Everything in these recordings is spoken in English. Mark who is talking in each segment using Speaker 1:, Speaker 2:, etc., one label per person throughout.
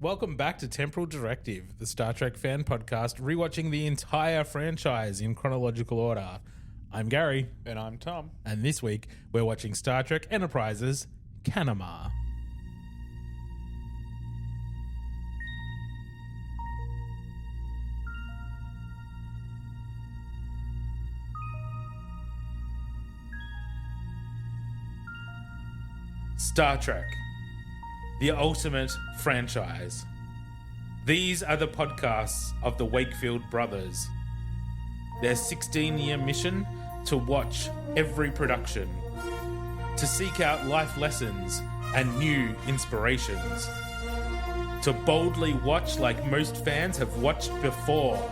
Speaker 1: Welcome back to Temporal Directive, the Star Trek fan podcast, rewatching the entire franchise in chronological order. I'm Gary.
Speaker 2: And I'm Tom.
Speaker 1: And this week, we're watching Star Trek Enterprise's Canamar. Star Trek, the ultimate franchise. These are the podcasts of the Wakefield brothers. Their 16-year mission to watch every production, to seek out life lessons and new inspirations, to boldly watch like most fans have watched before.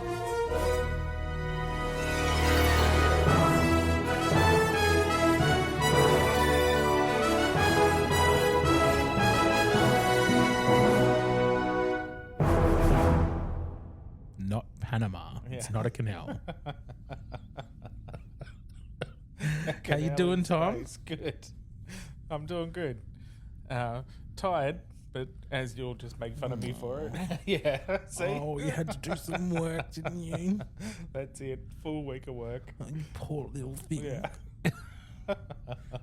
Speaker 1: Not Panama. Yeah. It's not a canal. How you doing, Tom?
Speaker 2: Good. I'm doing good. Tired, but as you'll just make fun of me for it. Yeah. See?
Speaker 1: Oh, you had to do some work, didn't you?
Speaker 2: That's it. Full week of work.
Speaker 1: Oh, you poor little thing.
Speaker 2: Yeah.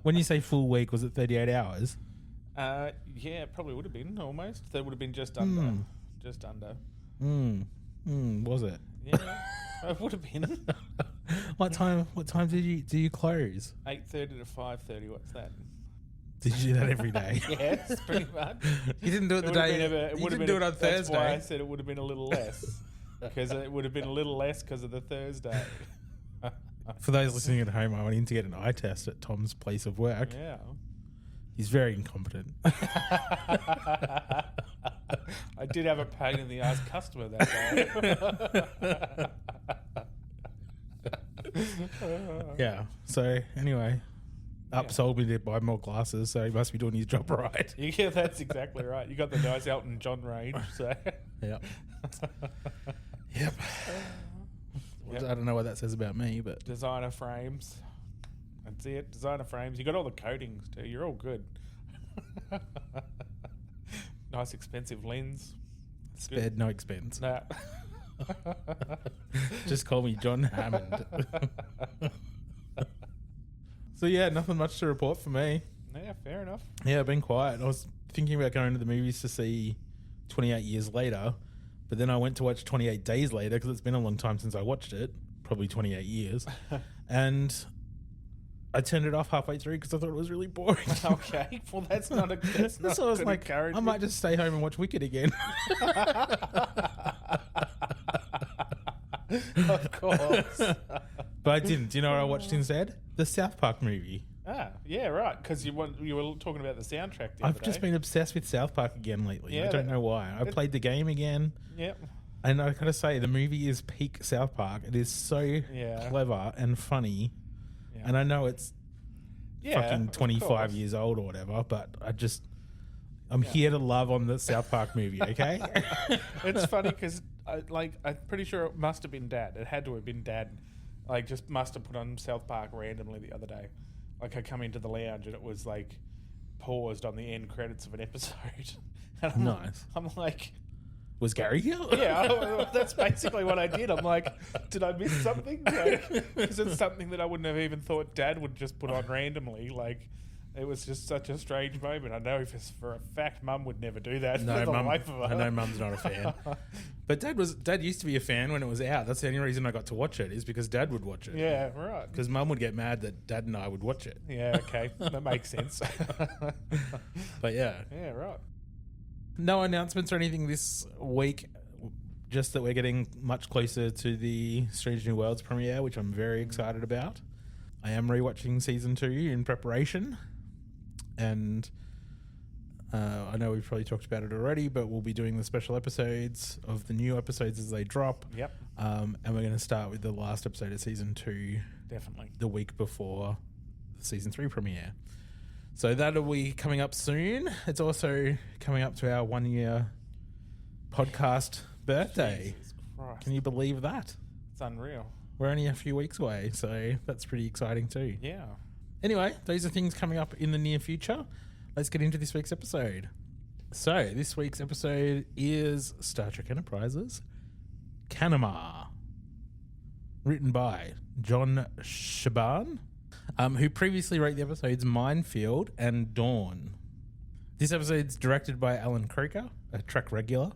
Speaker 1: When you say full week, was it 38 hours?
Speaker 2: Yeah, it probably would have been almost. That would have been just under. Just under.
Speaker 1: Was it?
Speaker 2: Yeah, it would have been.
Speaker 1: What time do you close?
Speaker 2: 8:30 to 5:30. What's that?
Speaker 1: Did you do that every day?
Speaker 2: Yes, pretty much.
Speaker 1: You didn't do it the day. You didn't do it on Thursday.
Speaker 2: That's why I said it would have been a little less, because it would have been a little less because of the Thursday.
Speaker 1: For those listening at home, I went in to get an eye test at Tom's place of work.
Speaker 2: Yeah.
Speaker 1: He's very incompetent.
Speaker 2: I did have a pain in the ass customer that day.
Speaker 1: Yeah. So anyway, upsold me to buy more glasses, so he must be doing his job right.
Speaker 2: Yeah, that's exactly right. You got the nice Elton John range, so.
Speaker 1: Yep. Yep. I don't know what that says about me, but
Speaker 2: designer frames. That's it. Designer frames. You got all the coatings too. You're all good. Nice expensive lens.
Speaker 1: Spared no expense.
Speaker 2: Nah.
Speaker 1: Just call me John Hammond. So yeah, nothing much to report for me.
Speaker 2: Yeah, fair enough.
Speaker 1: Yeah, I've been quiet. I was thinking about going to the movies to see 28 Years Later, but then I went to watch 28 Days Later because it's been a long time since I watched it, probably 28 years. And I turned it off halfway through because I thought it was really boring.
Speaker 2: Okay, well that's not a good.
Speaker 1: So I was like, I might just stay home and watch Wicked again.
Speaker 2: Of course.
Speaker 1: But I didn't. Do you know what I watched instead? The South Park movie.
Speaker 2: Ah, yeah, right. Because you were talking about the soundtrack the other
Speaker 1: I've just
Speaker 2: day.
Speaker 1: been obsessed with South Park again lately.
Speaker 2: Yeah,
Speaker 1: I don't know why. I played the game again.
Speaker 2: Yep.
Speaker 1: And I gotta say, the movie is peak South Park. It is so clever and funny. Yeah. And I know it's fucking 25 years old or whatever, but I'm here to love on the South Park movie, okay?
Speaker 2: It's funny because I'm pretty sure it must have been Dad. It had to have been Dad. Like, just must have put on South Park randomly the other day. Like, I come into the lounge and it was like paused on the end credits of an episode. And I'm like,
Speaker 1: was Gary here?
Speaker 2: Yeah, that's basically what I did. I'm like, did I miss something? Because it's something that I wouldn't have even thought Dad would just put on randomly. Like, it was just such a strange moment. I know for a fact Mum would never do that.
Speaker 1: No,
Speaker 2: for the
Speaker 1: Mum,
Speaker 2: life of her.
Speaker 1: I know Mum's not a fan. But Dad used to be a fan when it was out. That's the only reason I got to watch it, is because Dad would watch it.
Speaker 2: Yeah, right.
Speaker 1: Because Mum would get mad that Dad and I would watch it.
Speaker 2: Yeah, okay. That makes sense.
Speaker 1: But yeah.
Speaker 2: Yeah, right.
Speaker 1: No announcements or anything this week, just that we're getting much closer to the Strange New Worlds premiere, which I'm very excited about. I am rewatching season 2 in preparation, and I know we've probably talked about it already, but we'll be doing the special episodes of the new episodes as they drop.
Speaker 2: Yep.
Speaker 1: And we're going to start with the last episode of season 2.
Speaker 2: Definitely.
Speaker 1: The week before the season 3 premiere. So that'll be coming up soon. It's also coming up to our 1 year podcast birthday.
Speaker 2: Jesus Christ.
Speaker 1: Can you believe that?
Speaker 2: It's unreal.
Speaker 1: We're only a few weeks away, so that's pretty exciting too.
Speaker 2: Yeah.
Speaker 1: Anyway, those are things coming up in the near future. Let's get into this week's episode. So this week's episode is Star Trek Enterprise's Canamar, written by John Shaban, who previously wrote the episodes Minefield and Dawn. This episode's directed by Alan Croker, a Trek regular,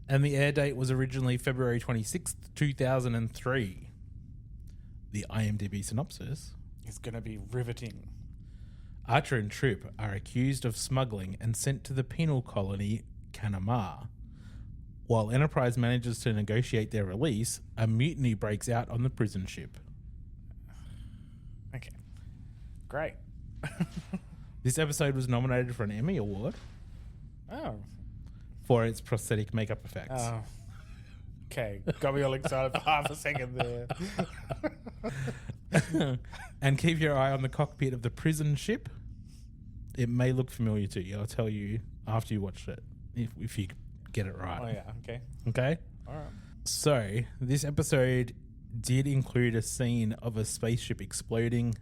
Speaker 1: and the air date was originally February 26th, 2003. The IMDb synopsis:
Speaker 2: It's going to be riveting.
Speaker 1: Archer and Troop are accused of smuggling and sent to the penal colony Canamar. While Enterprise manages to negotiate their release, a mutiny breaks out on the prison ship.
Speaker 2: Okay. Great.
Speaker 1: This episode was nominated for an Emmy Award
Speaker 2: Oh.
Speaker 1: for its prosthetic makeup effects.
Speaker 2: Oh. Okay. Got me all excited for half a second there.
Speaker 1: And keep your eye on the cockpit of the prison ship. It may look familiar to you. I'll tell you after you watch it, if you get it right.
Speaker 2: Oh, yeah. Okay.
Speaker 1: Okay?
Speaker 2: All right.
Speaker 1: So, this episode did include a scene of a spaceship exploding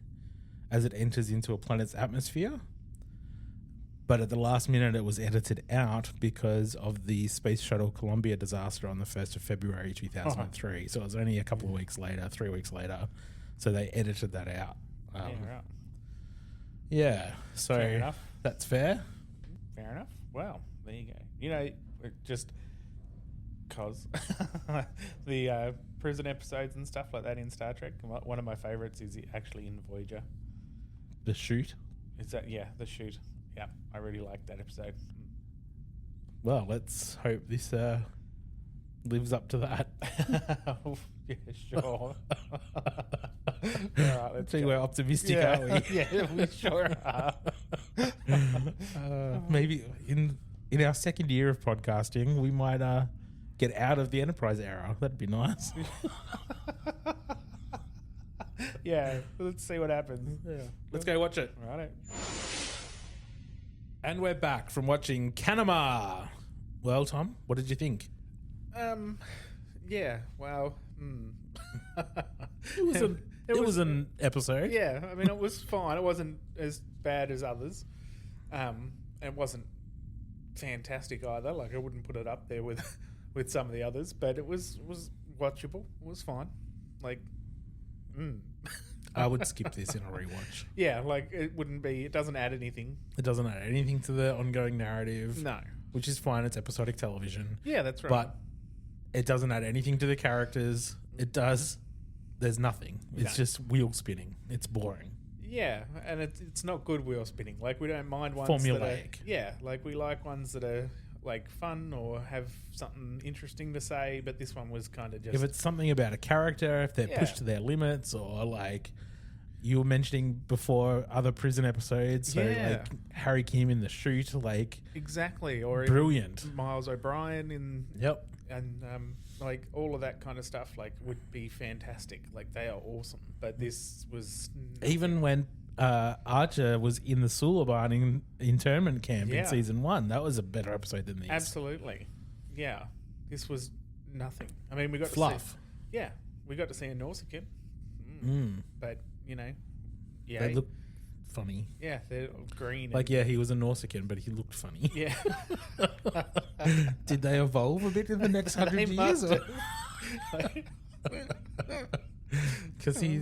Speaker 1: as it enters into a planet's atmosphere. But at the last minute, it was edited out because of the Space Shuttle Columbia disaster on the 1st of February 2003. Oh. So, it was only a couple of weeks later, 3 weeks later. So, they edited that out.
Speaker 2: Yeah, right.
Speaker 1: Yeah, so
Speaker 2: Fair enough.
Speaker 1: That's fair.
Speaker 2: Fair enough. Well, there you go. You know, just because the prison episodes and stuff like that in Star Trek, one of my favorites is actually in Voyager.
Speaker 1: The shoot?
Speaker 2: Is that, yeah, the shoot. Yeah, I really like that episode.
Speaker 1: Well, let's hope this lives up to that.
Speaker 2: Yeah, sure. All right, let's
Speaker 1: see,
Speaker 2: go.
Speaker 1: we're optimistic, aren't we?
Speaker 2: Yeah, we sure are.
Speaker 1: Maybe in our second year of podcasting, we might get out of the Enterprise era. That'd be nice.
Speaker 2: Yeah, let's see what happens.
Speaker 1: Yeah. Let's go watch it.
Speaker 2: Right.
Speaker 1: And we're back from watching Canamar. Well, Tom, what did you think?
Speaker 2: Yeah, well,
Speaker 1: It was an episode.
Speaker 2: Yeah, I mean, it was fine. It wasn't as bad as others. It wasn't fantastic either. Like, I wouldn't put it up there with some of the others, but it was watchable. It was fine. Like,
Speaker 1: I would skip this in a rewatch.
Speaker 2: Yeah, like, it doesn't add anything.
Speaker 1: It doesn't add anything to the ongoing narrative.
Speaker 2: No.
Speaker 1: Which is fine. It's episodic television.
Speaker 2: Yeah, that's right.
Speaker 1: But it doesn't add anything to the characters. It does. There's nothing. It's just wheel spinning. It's boring.
Speaker 2: Yeah, and it's not good wheel spinning. Like, we don't mind ones
Speaker 1: formulaic.
Speaker 2: Like, we like ones that are like fun or have something interesting to say, but this one was kind of just...
Speaker 1: If it's something about a character, if they're pushed to their limits, or like you were mentioning before other prison episodes, so like Harry Kim in The Shoot, like...
Speaker 2: Exactly. Or
Speaker 1: brilliant.
Speaker 2: Miles O'Brien in...
Speaker 1: Yep.
Speaker 2: And like all of that kind of stuff like would be fantastic. Like, they are awesome. But this was...
Speaker 1: Even when Archer was in the Suliban in internment camp in season 1, that was a better episode than this.
Speaker 2: Absolutely. Yeah. This was nothing. I mean, we got
Speaker 1: fluff.
Speaker 2: To see... Yeah. We got to see a Nausicaan. But, you know... Yeah.
Speaker 1: They look funny.
Speaker 2: Yeah, they're green.
Speaker 1: Like, he was a Nausicaan, but he looked funny.
Speaker 2: Yeah.
Speaker 1: Did they evolve a bit in the next 100 years? Because he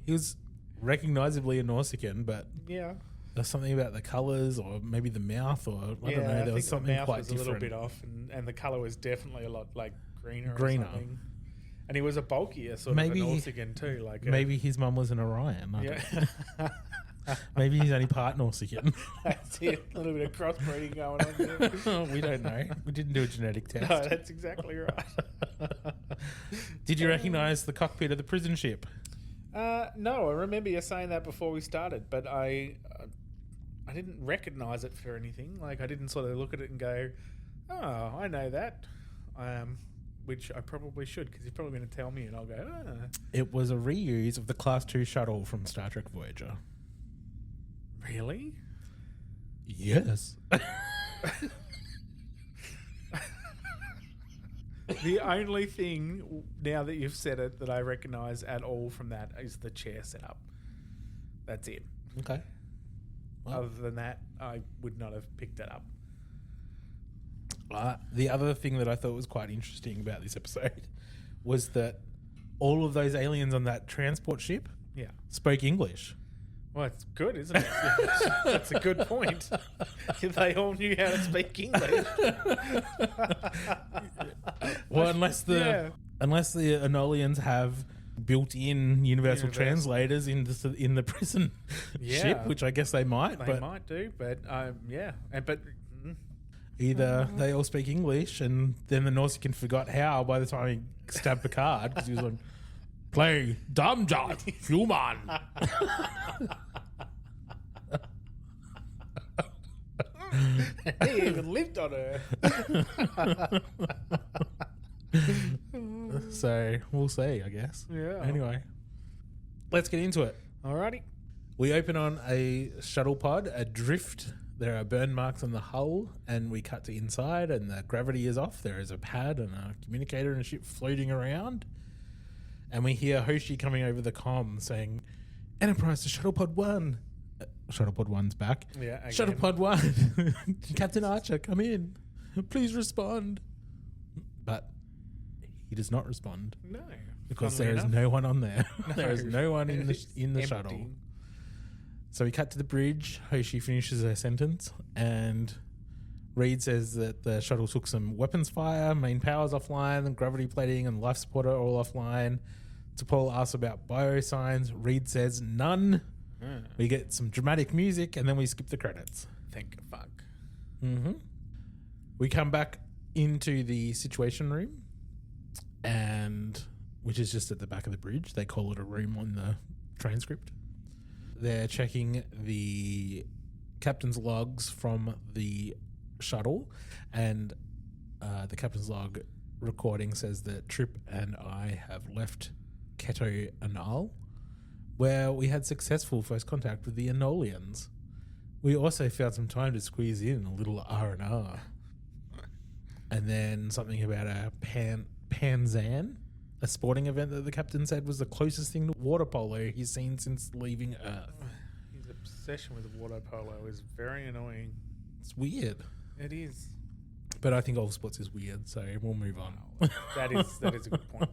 Speaker 1: was recognizably a Nausicaan, but there's something about the colours or maybe the mouth, or I don't know. There was something
Speaker 2: the mouth
Speaker 1: quite
Speaker 2: was
Speaker 1: different.
Speaker 2: A little bit off, and the colour was definitely a lot like greener. Or something. And he was a bulkier sort of a Nausicaan too. Like
Speaker 1: maybe his mum was an Orion. I don't know. Maybe he's only part Nausicaan.
Speaker 2: That's it. A little bit of crossbreeding going on there.
Speaker 1: We don't know. We didn't do a genetic test.
Speaker 2: No, that's exactly right.
Speaker 1: Did you recognise the cockpit of the prison ship?
Speaker 2: No, I remember you saying that before we started, but I didn't recognise it for anything. Like, I didn't sort of look at it and go, oh, I know that. Which I probably should, because you're probably going to tell me and I'll go,
Speaker 1: It was a reuse of the Class 2 shuttle from Star Trek Voyager.
Speaker 2: Really?
Speaker 1: Yes.
Speaker 2: The only thing, now that you've said it, that I recognise at all from that is the chair setup. That's it.
Speaker 1: Okay.
Speaker 2: Well, other than that, I would not have picked it up.
Speaker 1: The other thing that I thought was quite interesting about this episode was that all of those aliens on that transport ship spoke English.
Speaker 2: Well, it's good, isn't it? That's a good point. They all knew how to speak English.
Speaker 1: Well, unless the Enolians have built-in universal translators in the prison ship, which I guess they might.
Speaker 2: They might do, but but
Speaker 1: either they all speak English, and then the Nausicaan forgot how by the time he stabbed Picard because he was like, "Play Damjat, human."
Speaker 2: He even lived on Earth.
Speaker 1: So we'll see, I guess.
Speaker 2: Yeah.
Speaker 1: Anyway, let's get into it.
Speaker 2: Alrighty.
Speaker 1: We open on a shuttle pod adrift. There are burn marks on the hull, and we cut to inside, and the gravity is off. There is a pad and a communicator and a ship floating around. And we hear Hoshi coming over the comm saying, "Enterprise to Shuttle Pod 1. Shuttle Pod 1's back.
Speaker 2: Yeah, again.
Speaker 1: Shuttle Pod 1. Captain Archer, come in. Please respond." But he does not respond.
Speaker 2: No.
Speaker 1: Because there is no one on there. There is no one in the
Speaker 2: Empty.
Speaker 1: shuttle. So we cut to the bridge. Hoshi finishes her sentence, and Reed says that the shuttle took some weapons fire, main power's offline, and gravity plating and life support are all offline. T'Pol asks about biosigns. Reed says none. We get some dramatic music, and then we skip the credits.
Speaker 2: Thank fuck.
Speaker 1: Mm-hmm. We come back into the situation room, and which is just at the back of the bridge. They call it a room on the transcript. They're checking the captain's logs from the shuttle, and the captain's log recording says that Trip and I have left Keto Anal, where we had successful first contact with the Enolians. We also found some time to squeeze in a little R&R. And then something about a Panzan, a sporting event that the captain said was the closest thing to water polo he's seen since leaving Earth.
Speaker 2: His obsession with water polo is very annoying.
Speaker 1: It's weird.
Speaker 2: It is.
Speaker 1: But I think all sports is weird, so we'll move on.
Speaker 2: That is a good point.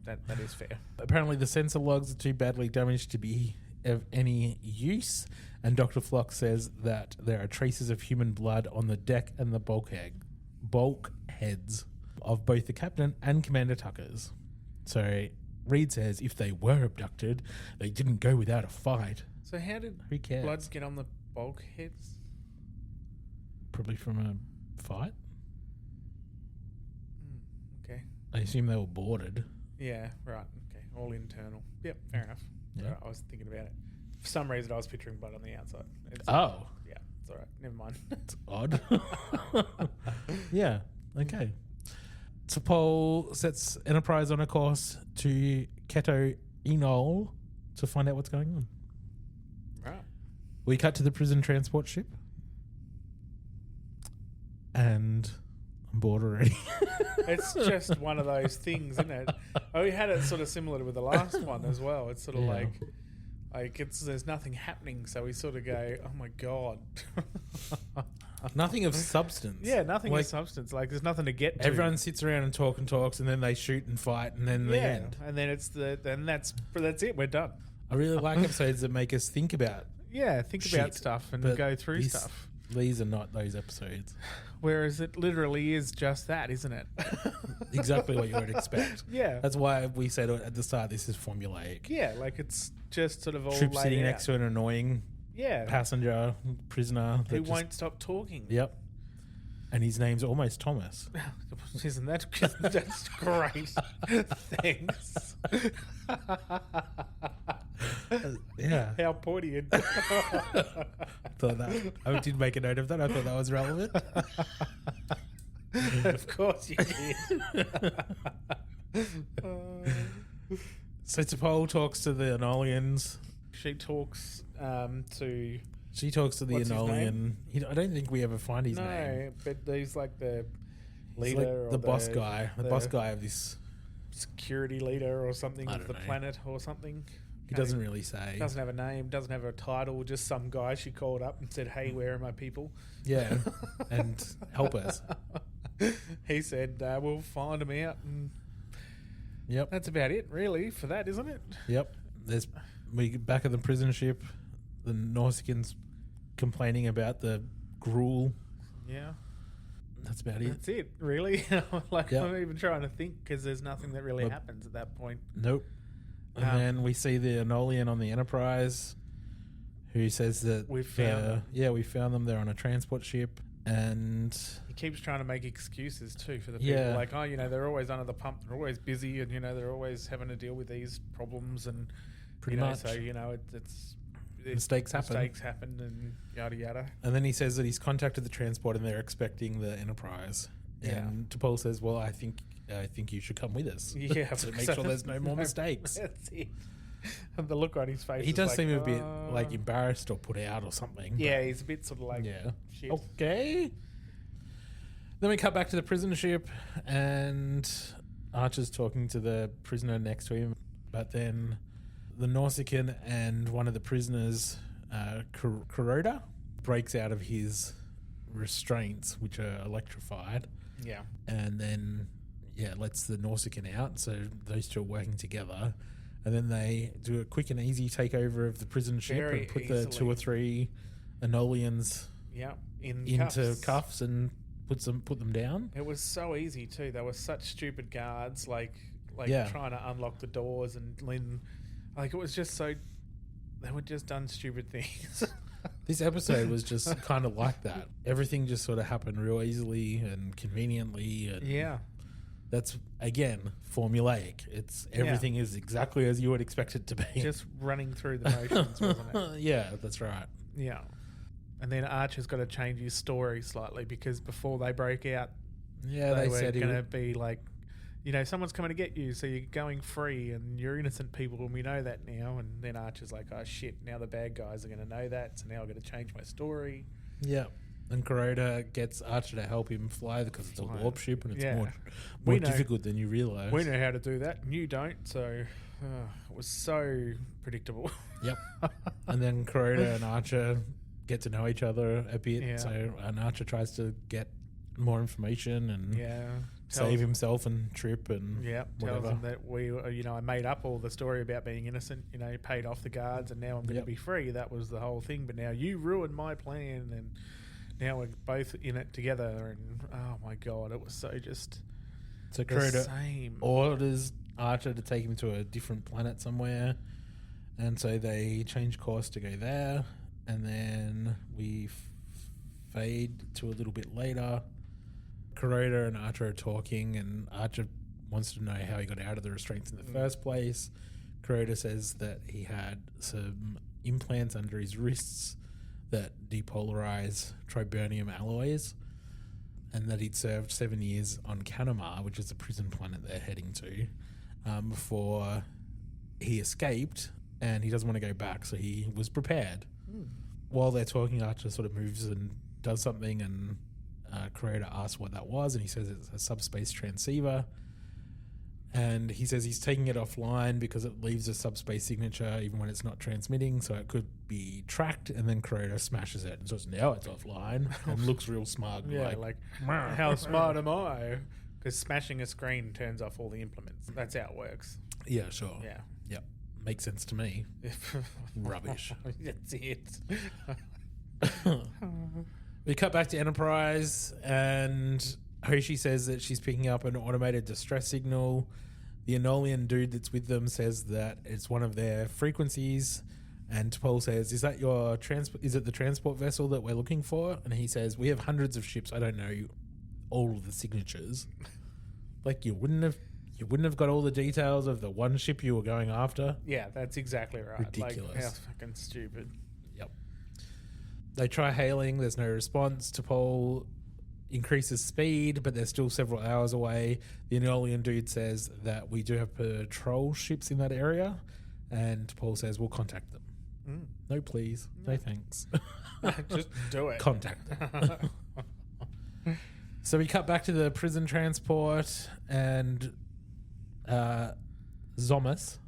Speaker 2: That is fair.
Speaker 1: Apparently the sensor logs are too badly damaged to be of any use, and Dr. Flock says that there are traces of human blood on the deck and the bulkheads of both the captain and Commander Tucker's. So Reed says if they were abducted, they didn't go without a fight.
Speaker 2: So how did
Speaker 1: Who cares?
Speaker 2: bloods get on the bulkheads?
Speaker 1: Probably from a fight.
Speaker 2: Okay.
Speaker 1: I assume they were boarded.
Speaker 2: Yeah, right. Okay. All internal. Yep, fair enough.
Speaker 1: Yeah.
Speaker 2: I was thinking about it. For some reason, I was picturing blood on the outside.
Speaker 1: Oh.
Speaker 2: Yeah, it's all right. Never mind.
Speaker 1: It's odd. Yeah, okay. T'Pol sets Enterprise on a course to Keto Enol to find out what's going on.
Speaker 2: Right.
Speaker 1: We cut to the prison transport ship. And I'm bored already.
Speaker 2: It's just one of those things, isn't it? Oh, we had it sort of similar with the last one as well. It's sort of like there's nothing happening, so we sort of go, oh my god.
Speaker 1: Nothing of substance.
Speaker 2: Yeah, nothing of substance. Like there's nothing to get to.
Speaker 1: Everyone sits around and talks, and then they shoot and fight, and then the end.
Speaker 2: And then that's it. We're done.
Speaker 1: I really like episodes that make us think about.
Speaker 2: Yeah, think about stuff and go through stuff.
Speaker 1: These are not those episodes.
Speaker 2: Whereas it literally is just that, isn't it?
Speaker 1: Exactly what you would expect.
Speaker 2: Yeah.
Speaker 1: That's why we said at the start this is formulaic.
Speaker 2: Yeah, like it's just sort of all
Speaker 1: Trip
Speaker 2: laid
Speaker 1: sitting
Speaker 2: out.
Speaker 1: next to an annoying passenger, prisoner.
Speaker 2: Who won't stop talking.
Speaker 1: Yep. And his name's almost Thomas.
Speaker 2: Isn't that that's great? Thanks.
Speaker 1: Yeah.
Speaker 2: How poignant.
Speaker 1: Thought that I did make a note of that. I thought that was relevant.
Speaker 2: Of course you did.
Speaker 1: So T'Pol talks to the Enolians.
Speaker 2: She talks to...
Speaker 1: She talks to the Enolian. I don't think we ever find his name.
Speaker 2: No, but he's like the
Speaker 1: He's
Speaker 2: leader
Speaker 1: like the boss guy. The boss guy of this...
Speaker 2: security leader or something of the
Speaker 1: know.
Speaker 2: planet or something.
Speaker 1: He doesn't really say.
Speaker 2: Doesn't have a name, doesn't have a title, just some guy she called up and said, hey, where are my people?
Speaker 1: Yeah, and help us.
Speaker 2: he said, we'll find them out. And
Speaker 1: Yep.
Speaker 2: that's about it, really, for that, isn't it?
Speaker 1: Yep. We get back at the prison ship. The Nausicaans complaining about the gruel.
Speaker 2: Yeah.
Speaker 1: That's about it.
Speaker 2: That's it, really. Like,
Speaker 1: Yep.
Speaker 2: I'm even trying to think because there's nothing that really happens at that point.
Speaker 1: Nope. And then we see the Enolian on the Enterprise, who says that
Speaker 2: We found them.
Speaker 1: Yeah, we found them. They're on a transport ship, and
Speaker 2: He keeps trying to make excuses too for the people.
Speaker 1: Yeah.
Speaker 2: Like, they're always under the pump. They're always busy, and they're always having to deal with these problems, and
Speaker 1: pretty much.
Speaker 2: So it's
Speaker 1: Mistakes happen.
Speaker 2: Mistakes happen, and yada yada.
Speaker 1: And then he says that he's contacted the transport, and they're expecting the Enterprise.
Speaker 2: Yeah.
Speaker 1: And T'Pol says, "Well, I think you should come with us.
Speaker 2: Yeah,
Speaker 1: to make sure there's no more mistakes."
Speaker 2: That's it. And the look on his face.
Speaker 1: He
Speaker 2: is
Speaker 1: does
Speaker 2: like,
Speaker 1: seem a bit like embarrassed or put out or something.
Speaker 2: Yeah, he's a bit sort of like,
Speaker 1: Yeah.
Speaker 2: shit.
Speaker 1: Okay. Then we cut back to the prison ship, and Archer's talking to the prisoner next to him. But then the Nausicaan and one of the prisoners, Kuroda, breaks out of his restraints, which are electrified,
Speaker 2: Yeah.
Speaker 1: and then lets the Nausicaan out. So those two are working together. And then they do a quick and easy takeover of the prison ship
Speaker 2: Very
Speaker 1: and put the
Speaker 2: easily.
Speaker 1: 2 or 3 Enolians
Speaker 2: Yeah.
Speaker 1: into cuffs and put them down.
Speaker 2: It was so easy too. They were such stupid guards, like
Speaker 1: Yeah.
Speaker 2: trying to unlock the doors and Lynn. Like, it was just so. They were just done stupid things.
Speaker 1: This episode was just kind of like that. Everything just sort of happened real easily and conveniently. And
Speaker 2: Yeah.
Speaker 1: that's, again, formulaic. It's everything is exactly as you would expect it to be.
Speaker 2: Just running through the motions, wasn't it?
Speaker 1: Yeah, that's right.
Speaker 2: Yeah. And then Archer's got to change his story slightly because before they broke out,
Speaker 1: Yeah,
Speaker 2: they
Speaker 1: they
Speaker 2: were
Speaker 1: said he
Speaker 2: going to
Speaker 1: would,
Speaker 2: be like, someone's coming to get you, so you're going free and you're innocent people, and we know that now. And then Archer's like, oh shit, now the bad guys are going to know that, so now I've got to change my story.
Speaker 1: yeah. And Kuroda gets Archer to help him fly because it's a warp ship and it's
Speaker 2: Yeah.
Speaker 1: more
Speaker 2: We know.
Speaker 1: difficult than you realise.
Speaker 2: We know how to do that, and you don't, so it was so predictable.
Speaker 1: Yep. And then Kuroda and Archer get to know each other a bit.
Speaker 2: Yeah.
Speaker 1: So and Archer tries to get more information and
Speaker 2: Yeah.
Speaker 1: save himself and Trip and
Speaker 2: Yeah, tells
Speaker 1: whatever.
Speaker 2: them that I made up all the story about being innocent, paid off the guards, and now I'm going to
Speaker 1: Yep.
Speaker 2: be free. That was the whole thing, but now you ruined my plan, and now we're both in it together, and oh my god, it was so just
Speaker 1: So
Speaker 2: the
Speaker 1: Kuroda
Speaker 2: same.
Speaker 1: orders Archer to take him to a different planet somewhere, and so they change course to go there, and then we fade to a little bit later. Kuroda and Archer are talking, and Archer wants to know how he got out of the restraints in the first place. Kuroda says that he had some implants under his wrists that depolarize tribonium alloys, and that he'd served 7 years on Canamar, which is the prison planet they're heading to, before he escaped, and he doesn't want to go back, so he was prepared. While they're talking, Archer sort of moves and does something, and Kuroda asks what that was, and he says it's a subspace transceiver. And he says he's taking it offline because it leaves a subspace signature even when it's not transmitting, so it could be tracked. And then Kuroda smashes it and says, now it's offline, and looks real smug.
Speaker 2: Yeah, like how smart am I? Because smashing a screen turns off all the implements. That's how it works.
Speaker 1: Yeah, sure.
Speaker 2: Yeah.
Speaker 1: Yep. Makes sense to me. Rubbish.
Speaker 2: That's it.
Speaker 1: We cut back to Enterprise, and Hoshi says that she's picking up an automated distress signal. The Enolian dude that's with them says that it's one of their frequencies, and T'Pol says, "Is that your Is it the transport vessel that we're looking for?" And he says, "We have hundreds of ships. I don't know all of the signatures. Like you wouldn't have got all the details of the one ship you were going after."
Speaker 2: Yeah, that's exactly right.
Speaker 1: Ridiculous.
Speaker 2: Like, how fucking stupid.
Speaker 1: Yep. They try hailing. There's no response. T'Pol increases speed, but they're still several hours away. The Enolian dude says that we do have patrol ships in that area, and Paul says we'll contact them. No, please. No, thanks.
Speaker 2: Just do it.
Speaker 1: Contact them. So we cut back to the prison transport, and Zoomus,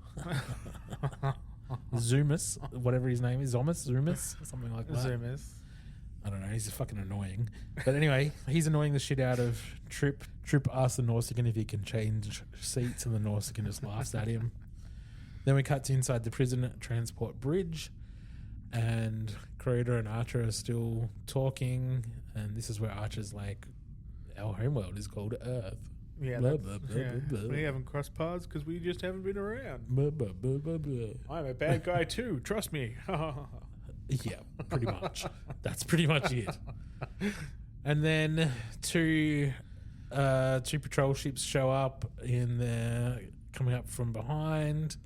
Speaker 1: whatever his name is, Zoomus, something like that.
Speaker 2: Zoomers.
Speaker 1: I don't know. He's fucking annoying. But anyway, he's annoying the shit out of Trip. Trip asks the Nausicaan if he can change seats, and the Nausicaan just laughs at him. Then we cut to inside the prison transport bridge, and Crota and Archer are still talking, and this is where Archer's like, our homeworld is called Earth.
Speaker 2: Yeah,
Speaker 1: Blah, blah, blah,
Speaker 2: yeah.
Speaker 1: blah, blah.
Speaker 2: We haven't crossed paths because we just haven't been around.
Speaker 1: Blah, blah, blah, blah, blah.
Speaker 2: I'm a bad guy too. Trust me.
Speaker 1: Yeah, pretty much. That's pretty much it. And then two patrol ships show up coming up from behind.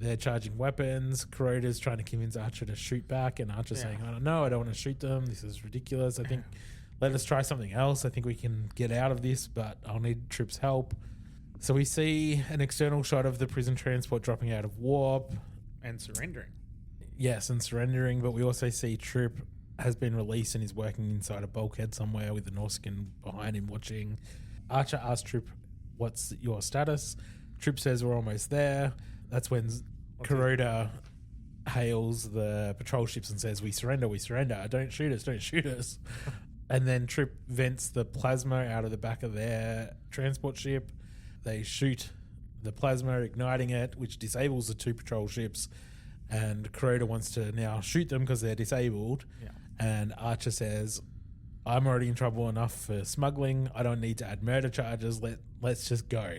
Speaker 1: They're charging weapons. Kuroda's trying to convince Archer to shoot back, and Archer's saying, I don't know, I don't want to shoot them. This is ridiculous. I think let us try something else. I think we can get out of this, but I'll need Trip's help. So we see an external shot of the prison transport dropping out of warp.
Speaker 2: And surrendering.
Speaker 1: Yes, and surrendering, but we also see Trip has been released and is working inside a bulkhead somewhere with the Nausicaan behind him watching. Archer asks Trip, what's your status? Trip says we're almost there. That's when Kuroda hails the patrol ships and says, we surrender. Don't shoot us. And then Trip vents the plasma out of the back of their transport ship. They shoot the plasma, igniting it, which disables the two patrol ships. And Kuroda wants to now shoot them because they're disabled. Yeah. And Archer says, I'm already in trouble enough for smuggling. I don't need to add murder charges. Let's just go.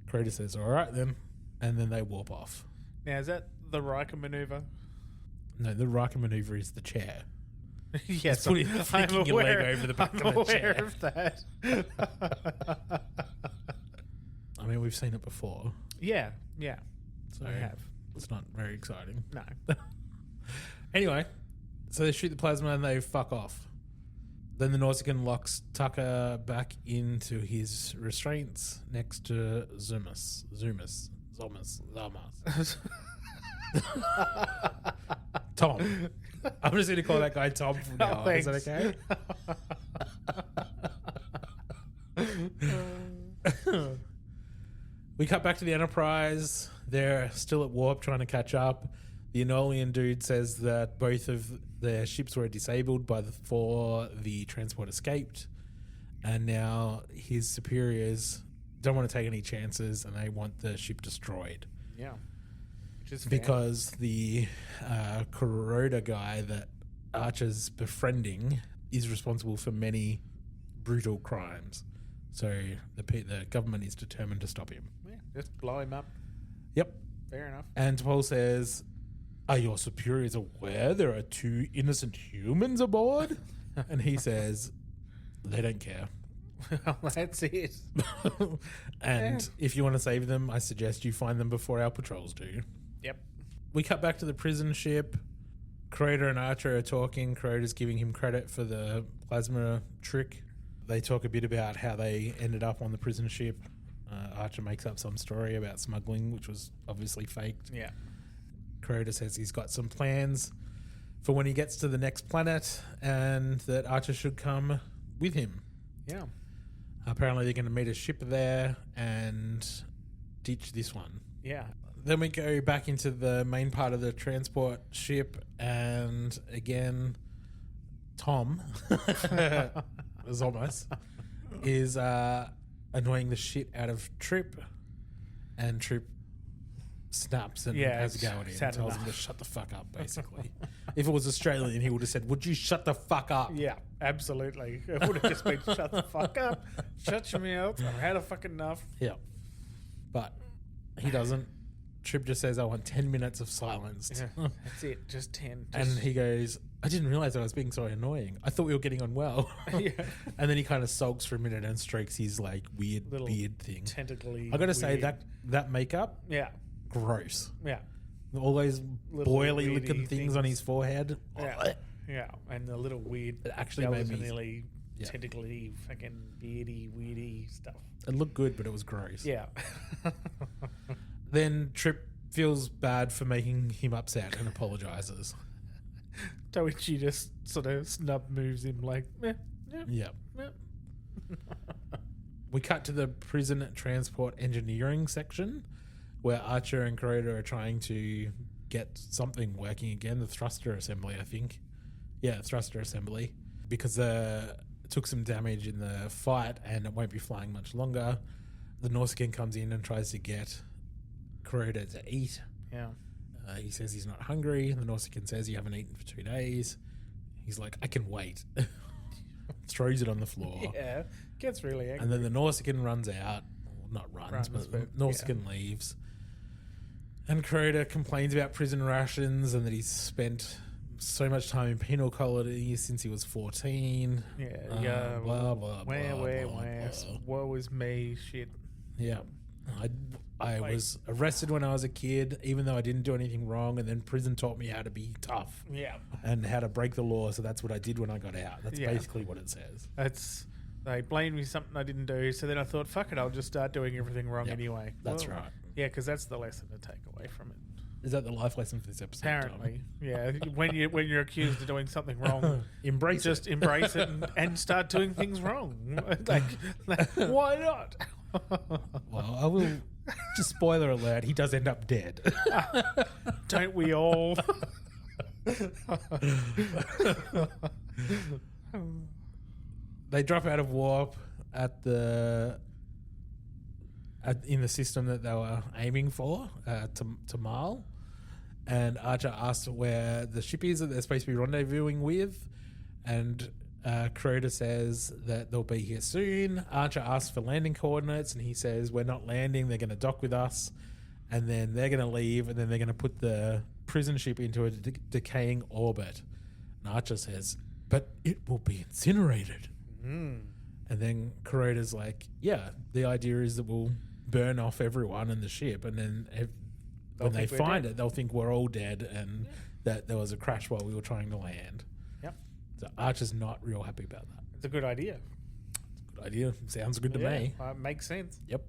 Speaker 1: Kuroda says, all right then. And then they warp off.
Speaker 2: Now, is that the Riker maneuver?
Speaker 1: No, the Riker maneuver is the chair.
Speaker 2: Yes,
Speaker 1: flicking your leg over the back of the chair.
Speaker 2: I'm aware of that.
Speaker 1: I mean, we've seen it before.
Speaker 2: Yeah.
Speaker 1: So
Speaker 2: we have.
Speaker 1: It's not very exciting.
Speaker 2: No.
Speaker 1: Anyway, so they shoot the plasma and they fuck off. Then the Nausicaan locks Tucker back into his restraints next to Zumas. Tom. I'm just going to call that guy Tom from now on. Is that okay? We cut back to the Enterprise. They're still at warp trying to catch up. The Enolian dude says that both of their ships were disabled before the transport escaped. And now his superiors don't want to take any chances and they want the ship destroyed.
Speaker 2: Yeah.
Speaker 1: Because the Kuroda guy that Archer's befriending is responsible for many brutal crimes. So the government is determined to stop him.
Speaker 2: Yeah, just blow him up.
Speaker 1: Yep.
Speaker 2: Fair enough. And
Speaker 1: Paul says, are your superiors aware there are 2 innocent humans aboard? And he says, they don't care.
Speaker 2: Well, that's it.
Speaker 1: And if you want to save them, I suggest you find them before our patrols do.
Speaker 2: Yep.
Speaker 1: We cut back to the prison ship. Crota and Archer are talking. Crota's giving him credit for the plasma trick. They talk a bit about how they ended up on the prison ship. Archer makes up some story about smuggling, which was obviously faked.
Speaker 2: Yeah.
Speaker 1: Crota says he's got some plans for when he gets to the next planet and that Archer should come with him.
Speaker 2: Yeah.
Speaker 1: Apparently they're going to meet a ship there and ditch this one.
Speaker 2: Yeah.
Speaker 1: Then we go back into the main part of the transport ship, and again, Tom, Zomos, is annoying the shit out of Trip, and Trip snaps and has a go at him and tells him to shut the fuck up, basically. If it was Australian, he would have said, would you shut the fuck up?
Speaker 2: Yeah, absolutely. It would have just been, shut the fuck up, shut your mouth, I've had a fucking enough.
Speaker 1: Yeah. But he doesn't. Trip just says, I want 10 minutes of silence.
Speaker 2: Yeah, that's it, just 10.
Speaker 1: And he goes, I didn't realize I was being so annoying. I thought we were getting on well.
Speaker 2: Yeah.
Speaker 1: And then he kind of sulks for a minute and strokes his like weird
Speaker 2: little
Speaker 1: beard thing.
Speaker 2: Tentacly.
Speaker 1: I got to say that makeup,
Speaker 2: yeah,
Speaker 1: gross.
Speaker 2: Yeah.
Speaker 1: All those
Speaker 2: Little
Speaker 1: boily looking things on his forehead.
Speaker 2: Yeah. Yeah, and the little weird,
Speaker 1: it actually made me
Speaker 2: nearly tentacly, fucking beardy, weirdy stuff.
Speaker 1: It looked good, but it was gross.
Speaker 2: Yeah.
Speaker 1: Then Trip feels bad for making him upset and apologizes.
Speaker 2: To which he just sort of snub moves him like,
Speaker 1: Yeah. We cut to the prison transport engineering section where Archer and Crota are trying to get something working again. The thruster assembly, I think. Yeah, thruster assembly.
Speaker 3: because took some damage in the fight and it won't be flying much longer. The Nausicaan comes in and tries to get Kuroda to eat.
Speaker 2: Yeah.
Speaker 3: He says he's not hungry. The Nausicaan says you haven't eaten for 2 days. He's like, I can wait. Throws it on the floor.
Speaker 2: Yeah. Gets really angry.
Speaker 3: And then the Nausicaan runs out. Well, not runs, but Nausicaan leaves. And Kuroda complains about prison rations and that he's spent so much time in penal colonies since he was 14.
Speaker 2: Yeah.
Speaker 3: Blah, blah,
Speaker 2: Where,
Speaker 3: blah.
Speaker 2: woe is me, shit.
Speaker 3: Yeah. I was arrested when I was a kid, even though I didn't do anything wrong, and then prison taught me how to be tough.
Speaker 2: Yeah.
Speaker 3: And how to break the law, so that's what I did when I got out. That's basically what it says.
Speaker 2: They blamed me for something I didn't do, so then I thought, fuck it, I'll just start doing everything wrong anyway.
Speaker 3: That's right.
Speaker 2: Yeah, because that's the lesson to take away from it.
Speaker 3: Is that the life lesson for this episode?
Speaker 2: Apparently, yeah. when you're accused of doing something wrong,
Speaker 3: embrace it
Speaker 2: and start doing things wrong. like why not?
Speaker 3: Well, I will. Just spoiler alert: he does end up dead.
Speaker 2: Don't we all?
Speaker 3: They drop out of warp in the system that they were aiming for, to Mal. And Archer asks where the ship is that they're supposed to be rendezvousing with. And Kuroda says that they'll be here soon. Archer asks for landing coordinates, and he says, we're not landing, they're going to dock with us. And then they're going to leave, and then they're going to put the prison ship into a decaying orbit. And Archer says, but it will be incinerated.
Speaker 2: Mm.
Speaker 3: And then Kuroda's like, yeah, the idea is that we'll burn off everyone in the ship, and then when they find it, they'll think we're all dead and that there was a crash while we were trying to land.
Speaker 2: Yep.
Speaker 3: So Archer's not real happy about that.
Speaker 2: It's a good idea.
Speaker 3: Good idea. Sounds good to me.
Speaker 2: Makes sense.
Speaker 3: Yep.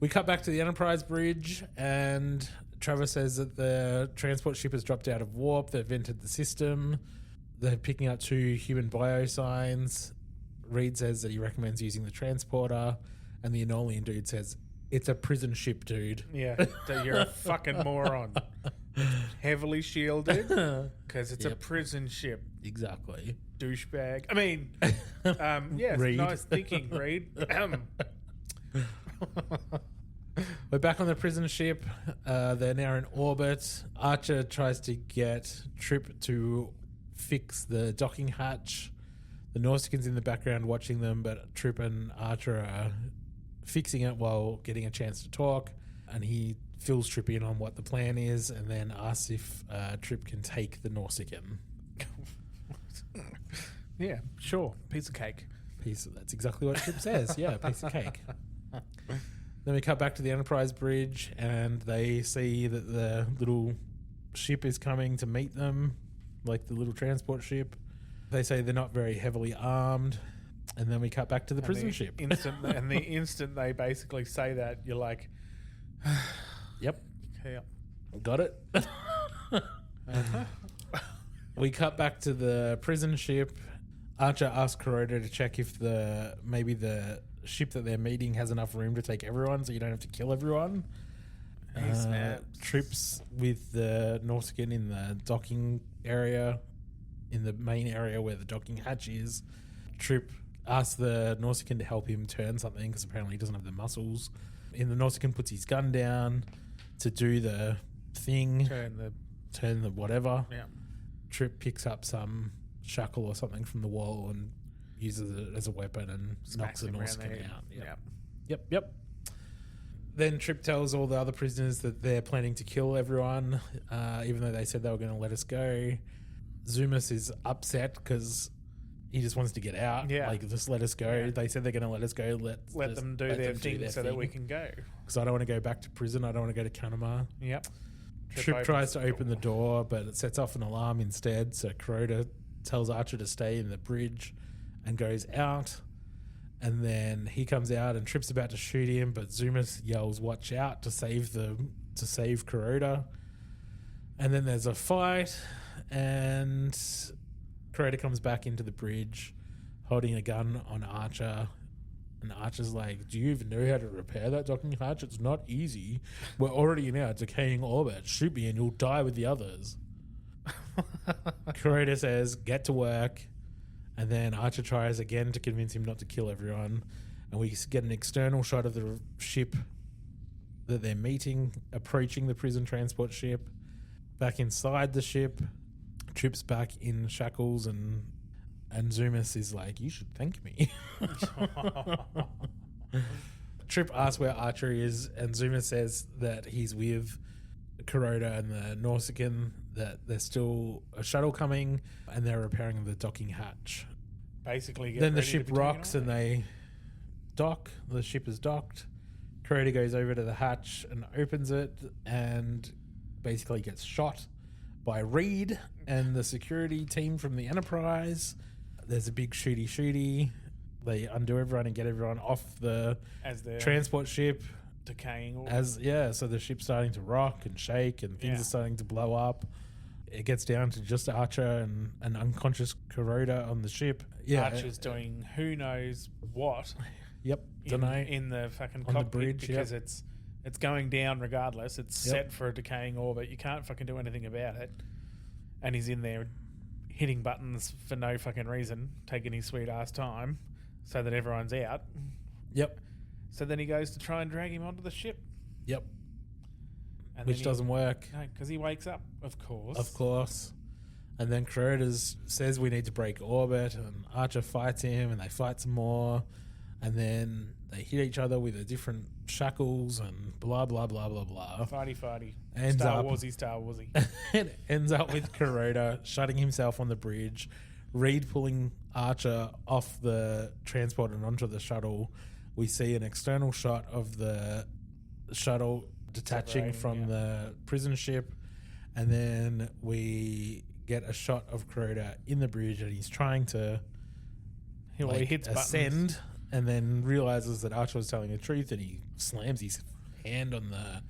Speaker 3: We cut back to the Enterprise bridge, and Trevor says that the transport ship has dropped out of warp. They've entered the system. They're picking up 2 human biosigns. Reed says that he recommends using the transporter, and the Enolian dude says, it's a prison ship, dude.
Speaker 2: Yeah, so you're a fucking moron. Heavily shielded, because it's a prison ship.
Speaker 3: Exactly.
Speaker 2: Douchebag. I mean, yes,
Speaker 3: Reed.
Speaker 2: nice thinking, Reed.
Speaker 3: We're back on the prison ship. They're now in orbit. Archer tries to get Trip to fix the docking hatch. The Nausicaan's in the background watching them, but Trip and Archer are fixing it while getting a chance to talk. And he fills Trip in on what the plan is, and then asks if Trip can take the Nausicaan.
Speaker 2: Yeah, sure. Piece of cake.
Speaker 3: That's exactly what Trip says. Yeah, piece of cake. Then we cut back to the Enterprise bridge, and they see that the little ship is coming to meet them, like the little transport ship. They say they're not very heavily armed, and then we cut back to the prison ship.
Speaker 2: And the instant they basically say that, you're like,
Speaker 3: yep.
Speaker 2: Yeah.
Speaker 3: Got it. We cut back to the prison ship. Archer asks Kuroda to check if maybe the ship that they're meeting has enough room to take everyone, so you don't have to kill everyone. Trips with the Nausicaan in the docking area, in the main area where the docking hatch is. Trip asks the Nausicaan to help him turn something because apparently he doesn't have the muscles. And the Nausicaan puts his gun down to do the thing. Turn the whatever.
Speaker 2: Yeah.
Speaker 3: Trip picks up some shackle or something from the wall and uses it as a weapon and knocks the Nausicaan out. Yep. Then Trip tells all the other prisoners that they're planning to kill everyone, even though they said they were going to let us go. Zoomis is upset because he just wants to get out. Yeah. Like, just let us go. Yeah. They said they're going to let us go.
Speaker 2: Let them do their thing so that we can go.
Speaker 3: Because I don't want to go back to prison. I don't want to go to Canamar.
Speaker 2: Yep.
Speaker 3: Trip tries to open the door, but it sets off an alarm instead. So Kuroda tells Archer to stay in the bridge and goes out. And then he comes out and Trip's about to shoot him, but Zoomis yells, "Watch out!" to save Kuroda. And then there's a fight, and Kuroda comes back into the bridge holding a gun on Archer. And Archer's like, "Do you even know how to repair that docking hatch? It's not easy. We're already in our decaying orbit. Shoot me and you'll die with the others." Kuroda says, "Get to work." And then Archer tries again to convince him not to kill everyone. And we get an external shot of the ship that they're meeting, approaching the prison transport ship. Back inside the ship, Trip's back in shackles, and Zoomis is like, you should thank me. Trip asks where Archer is, and Zoomis says that he's with Kuroda and the Nausicaan, that there's still a shuttle coming, and they're repairing the docking hatch.
Speaker 2: Basically,
Speaker 3: Then the ship rocks and they dock. The ship is docked. Kuroda goes over to the hatch and opens it, and basically gets shot by Reed and the security team from the Enterprise. There's a big shooty. They undo everyone and get everyone off the transport ship.
Speaker 2: Decaying.
Speaker 3: So the ship's starting to rock and shake, and things are starting to blow up. It gets down to just Archer and an unconscious Kuroda on the ship. Yeah,
Speaker 2: Archer's doing who knows what.
Speaker 3: Yep, don't know.
Speaker 2: In the fucking
Speaker 3: on
Speaker 2: cockpit
Speaker 3: the bridge,
Speaker 2: because it's going down regardless. It's set for a decaying orbit. You can't fucking do anything about it. And he's in there hitting buttons for no fucking reason, taking his sweet ass time so that everyone's out.
Speaker 3: Yep.
Speaker 2: So then he goes to try and drag him onto the ship.
Speaker 3: Yep.
Speaker 2: And
Speaker 3: which doesn't work.
Speaker 2: No, because he wakes up, of course.
Speaker 3: Of course. And then Kuroda says we need to break orbit, and Archer fights him, and they fight some more. And then they hit each other with the different shackles and blah, blah, blah, blah, blah.
Speaker 2: Fighty.
Speaker 3: Star
Speaker 2: Warsy.
Speaker 3: It ends up with Kuroda shutting himself on the bridge, Reed pulling Archer off the transport and onto the shuttle. We see an external shot of the shuttle detaching from the prison ship, and then we get a shot of Kuroda in the bridge, and he's trying to
Speaker 2: he hits
Speaker 3: ascend
Speaker 2: buttons.
Speaker 3: And then realizes that Archer was telling the truth, and he slams his hand on the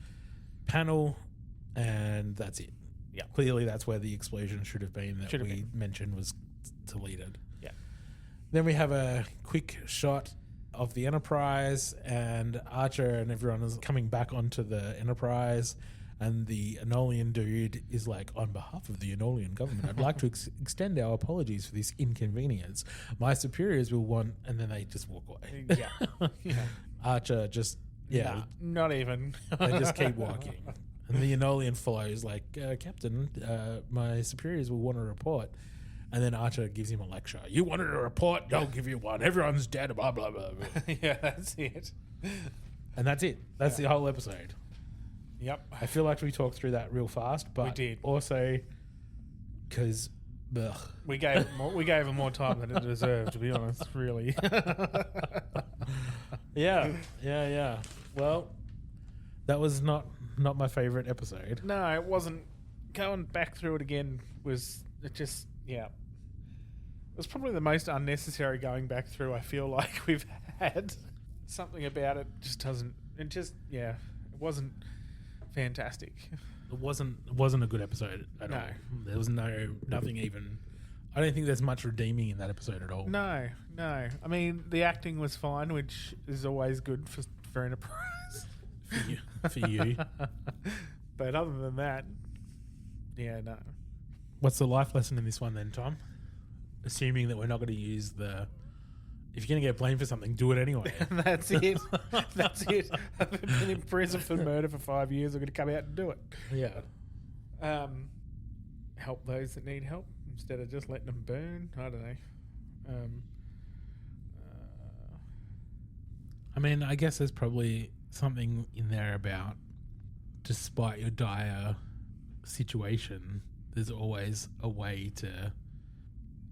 Speaker 3: panel, and that's it.
Speaker 2: Yeah,
Speaker 3: clearly that's where the explosion should have been that we mentioned was deleted.
Speaker 2: Yeah.
Speaker 3: Then we have a quick shot of the Enterprise, and Archer and everyone is coming back onto the Enterprise, and the Enolian dude is like, on behalf of the Enolian government, I'd like to extend our apologies for this inconvenience. My superiors will want, and then they just walk away.
Speaker 2: Yeah.
Speaker 3: Archer just,
Speaker 2: not even.
Speaker 3: They just keep walking. And the Enolian follows like, Captain, my superiors will want a report. And then Archer gives him a lecture. You wanted a report? I'll give you one. Everyone's dead, blah, blah, blah, blah.
Speaker 2: Yeah, that's it.
Speaker 3: And that's it. That's the whole episode.
Speaker 2: Yep.
Speaker 3: I feel like we talked through that real fast, but
Speaker 2: we did.
Speaker 3: Also because
Speaker 2: we gave it more time than it deserved, to be honest, really.
Speaker 3: Yeah. Well, that was not my favorite episode.
Speaker 2: No, it wasn't. Going back through it again was it was probably the most unnecessary going back through I feel like we've had. Something about it just doesn't. It wasn't fantastic.
Speaker 3: It wasn't a good episode at all. There was nothing even. I don't think there's much redeeming in that episode at all.
Speaker 2: No. I mean, the acting was fine, which is always good for Enterprise.
Speaker 3: For you.
Speaker 2: But other than that, no.
Speaker 3: What's the life lesson in this one then, Tom? Assuming that we're not going to use the... If you're going to get blamed for something, do it anyway.
Speaker 2: That's it. I've been in prison for murder for 5 years. I'm going to come out and do it.
Speaker 3: Yeah.
Speaker 2: Help those that need help instead of just letting them burn. I don't know.
Speaker 3: I mean, I guess there's probably something in there about, despite your dire situation, there's always a way to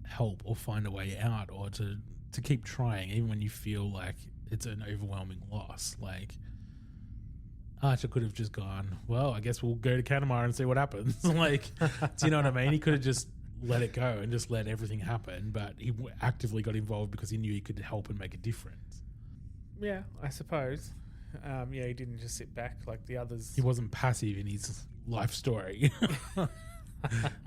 Speaker 3: help or find a way out, or to keep trying, even when you feel like it's an overwhelming loss. Like, Archer could have just gone, well, I guess we'll go to Canamar and see what happens. Like, do you know what I mean? He could have just let it go and just let everything happen, but he actively got involved because he knew he could help and make a difference.
Speaker 2: Yeah, I suppose. He didn't just sit back like the others.
Speaker 3: He wasn't passive in his life story.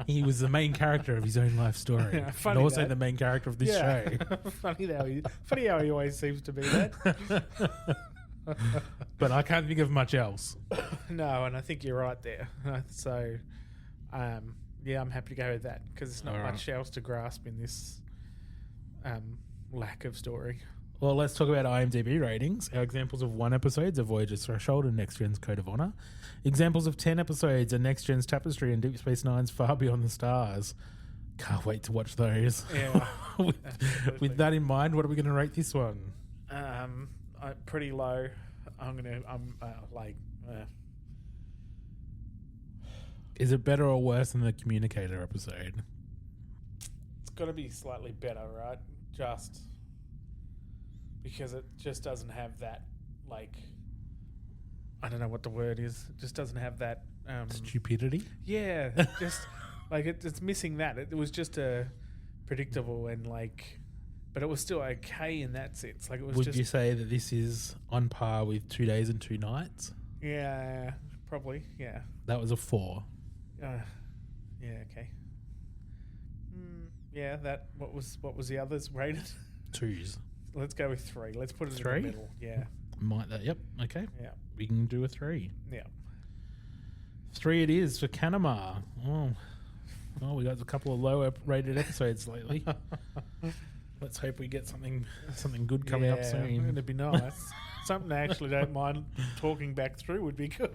Speaker 3: He was the main character of his own life story. Yeah, and also the main character of this show.
Speaker 2: Funny how he always seems to be that.
Speaker 3: But I can't think of much else.
Speaker 2: No, and I think you're right there. So, I'm happy to go with that because there's not much else to grasp in this lack of story.
Speaker 3: Well, let's talk about IMDb ratings. Our examples of 1 episodes are Voyager's Threshold and Next Gen's Code of Honor. Examples of 10 episodes are Next Gen's Tapestry and Deep Space Nine's Far Beyond the Stars. Can't wait to watch those.
Speaker 2: Yeah.
Speaker 3: with that in mind, what are we going to rate this one?
Speaker 2: Pretty low.
Speaker 3: Is it better or worse than the Communicator episode?
Speaker 2: It's got to be slightly better, right? Just because it just doesn't have that, like, I don't know what the word is. It just doesn't have that
Speaker 3: Stupidity?
Speaker 2: Yeah, just like it's missing that. It was just a predictable and like, but it was still okay in that sense. Like it was.
Speaker 3: Would you say that this is on par with 2 Days and 2 Nights?
Speaker 2: Yeah, probably. Yeah.
Speaker 3: That was a 4.
Speaker 2: Yeah. Okay. Yeah. That. What was the others rated?
Speaker 3: 2s.
Speaker 2: Let's go with 3. Let's put it
Speaker 3: 3?
Speaker 2: in the middle. Yeah.
Speaker 3: Yep. Okay.
Speaker 2: Yeah.
Speaker 3: We can do a 3.
Speaker 2: Yeah.
Speaker 3: 3 it is for Canamar. Oh, we got a couple of lower rated episodes lately. Let's hope we get something good coming up soon.
Speaker 2: It'd be nice. Something I actually don't mind talking back through would be good.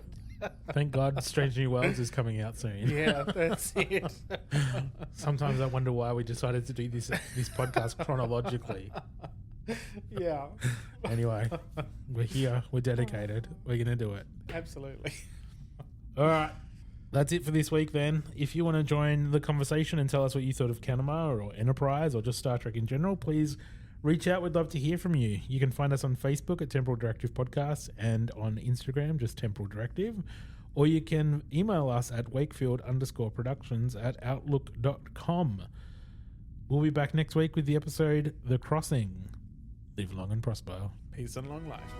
Speaker 3: Thank God Strange New Worlds is coming out soon.
Speaker 2: Yeah, that's it.
Speaker 3: Sometimes I wonder why we decided to do this podcast chronologically.
Speaker 2: Yeah.
Speaker 3: Anyway, we're here. We're dedicated. We're going to do it.
Speaker 2: Absolutely.
Speaker 3: All right. That's it for this week then. If you want to join the conversation and tell us what you thought of Canamar or Enterprise or just Star Trek in general, please reach out. We'd love to hear from you. You can find us on Facebook at Temporal Directive Podcast and on Instagram, just Temporal Directive. Or you can email us at wakefield_productions@outlook.com. We'll be back next week with the episode The Crossing. Live long and prosper.
Speaker 2: Peace and long life.